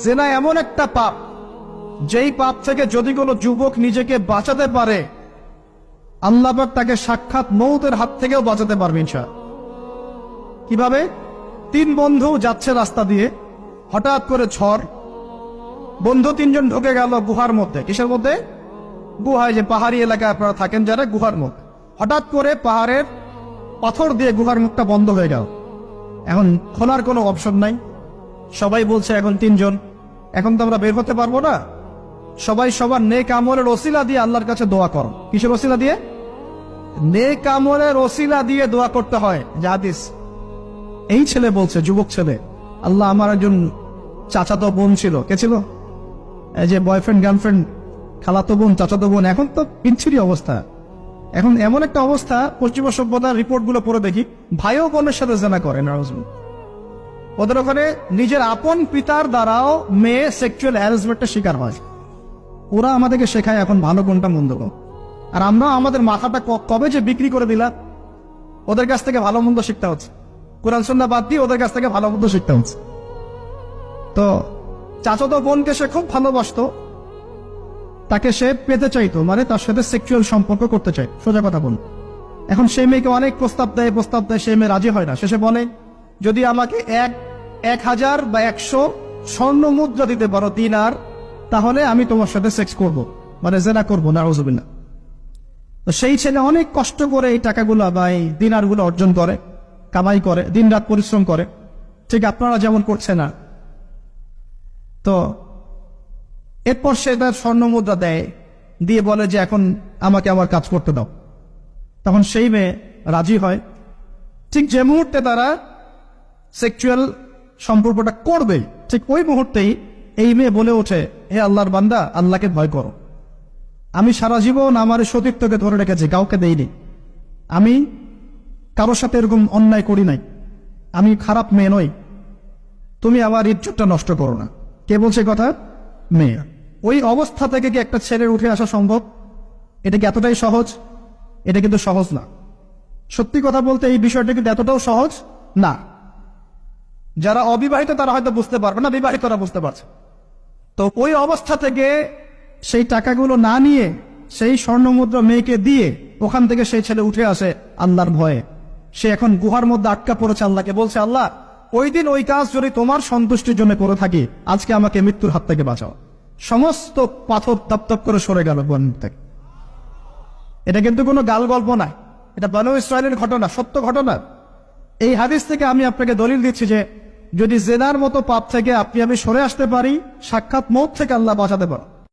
জেনা এমন একটা পাপ, যেই পাপ থেকে যদি কোনো যুবক নিজেকে বাঁচাতে পারে, আল্লাহ পাক তাকে সাক্ষাৎ মৌতের হাত থেকেও বাঁচাতে পারবে ইনশাআল্লাহ। কিভাবে? 3 বন্ধু যাচ্ছে রাস্তা দিয়ে, হঠাৎ করে ঝড়, বন্ধু 3 জন ঢুকে গেল গুহার মধ্যে। কিসের মধ্যে? গুহায়, যে পাহাড়ি এলাকায় আপনারা থাকেন যারা, গুহার মধ্যে। হঠাৎ করে পাহাড়ের পাথর দিয়ে গুহার মুখটা বন্ধ হয়ে গেল। এখন খোলার কোনো অপশন নাই। সবাই বলছে এখন 3 জন, এখন তো আমরা বের হতে পারবো না। সবাই সবার নেক আমলের ওসিলা দিয়ে আল্লাহর কাছে দোয়া করো। কিসের ওসিলা দিয়ে? নেক আমলের ওসিলা দিয়ে দোয়া করতে হয়। হাদিস। এই ছেলে বলছে, যুবক ছেলে, আল্লাহ, আমার একজন চাচাতো বোন ছিল। কে ছিল? এই যে বয়ফ্রেন্ড গার্লফ্রেন্ড, খালাতো বোন, চাচাতো বোন। এখন তো পিচ্ছিরি অবস্থা। এখন এমন একটা অবস্থা, পশ্চিমা সভ্যতার রিপোর্টগুলো পড়ে দেখি, ভাইও বোনের সাথে জেনা করে। নাউজুবিল্লাহ। ওদের ওখানে নিজের আপন পিতার দ্বারাও মেয়ে সেক্সুয়াল হ্যারাসমেন্টের শিকার হয়। ওরা আমাদেরকে শেখায় এখন ভালো কোনটা মন্দ কোন। আর আমরা আমাদের মাথাটা কবে যে বিক্রি করে দিলাম, ওদের কাছ থেকে ভালো মন্দ শিখতে হচ্ছে। কোরআন সুন্নাহ বাদ দিয়ে ওদের কাছ থেকে ভালো মন্দ শিখতে হচ্ছে। তো চাচাতো বোনকে সে খুব ভালোবাসতো, তাকে সে পেতে চাইতো, মানে তার সাথে সেক্সুয়াল সম্পর্ক করতে চাই, সোজা কথা বল। এখন সেই মেয়েকে অনেক প্রস্তাব দেয়, সেই মেয়ে রাজি হয় না। শেষে বলে, যদি আমাকে 1000 বা 100 স্বর্ণ মুদ্রা দিতে পারো, দিনার, তাহলে আমি তোমার সাথে সেক্স করব, মানে জেনা করবো। নাউজুবিল্লাহ। তো সেই ছেলে অনেক কষ্ট করে এই টাকাগুলো বা এই দিনারগুলো অর্জন করে, কামাই করে, দিন রাত পরিশ্রম করে, ঠিক আপনারা যেমন করছে না। তো এরপর সে তার স্বর্ণ মুদ্রা দেয়, দিয়ে বলে যে এখন আমাকে আমার কাজ করতে দাও। তখন সেই মেয়ে রাজি হয়। ঠিক যে মুহূর্তে তারা সেক্সুয়াল সম্পর্কটা করবে, ঠিক ওই মুহূর্তেই এই মেয়ে বলে ওঠে, হে আল্লাহর বান্দা, আল্লাহকে ভয় করো। আমি সারা জীবন আমার সতীত্বকে ধরে রেখেছি, কাউকে দেইনি। আমি কারোর সাথে এরকম অন্যায় করি নাই। আমি খারাপ মেয়ে নই। তুমি আমার ইজ্জতটা নষ্ট করো না। কে বলছে কথা? মেয়ে। ওই অবস্থা থেকে কি একটা ছেলের উঠে আসা সম্ভব? এটা কি এতটাই সহজ? এটা কিন্তু সহজ না। সত্যি কথা বলতে এই বিষয়টা কিন্তু এতটাও সহজ না। যারা অবিবাহিত তারা হয়তো বুঝতে পারবে না, বিবাহিতরা বুঝতে পারছে। তো ওই অবস্থা থেকে সেই টাকাগুলো না নিয়ে সেই স্বর্ণ মুদ্রা মেয়েকে দিয়ে ওখান থেকে সেই ছেলে উঠে আসে আল্লাহর ভয়ে। সে এখন গুহার মধ্যে আটকা পড়েছে, আল্লাহকে বলছে, আল্লাহ, ওই দিন ওই কাজ যদি তোমার সন্তুষ্টির জন্য করে থাকি, আজকে আমাকে মৃত্যুর হাত থেকে বাঁচাও। সমস্ত পাথর তপ করে সরে গেল বন থেকে। এটা কিন্তু কোনো গাল গল্প না, এটা বনু ইসরায়েলের ঘটনা, সত্য ঘটনা। এই হাদিস থেকে আমি আপনাকে দলিল দিচ্ছি যে যদি জেনার মতো পাপ থেকে আপনি আমি সরে আসতে পারি, সাক্ষাৎ মৌত থেকে আল্লাহ বাঁচাতে পারেন।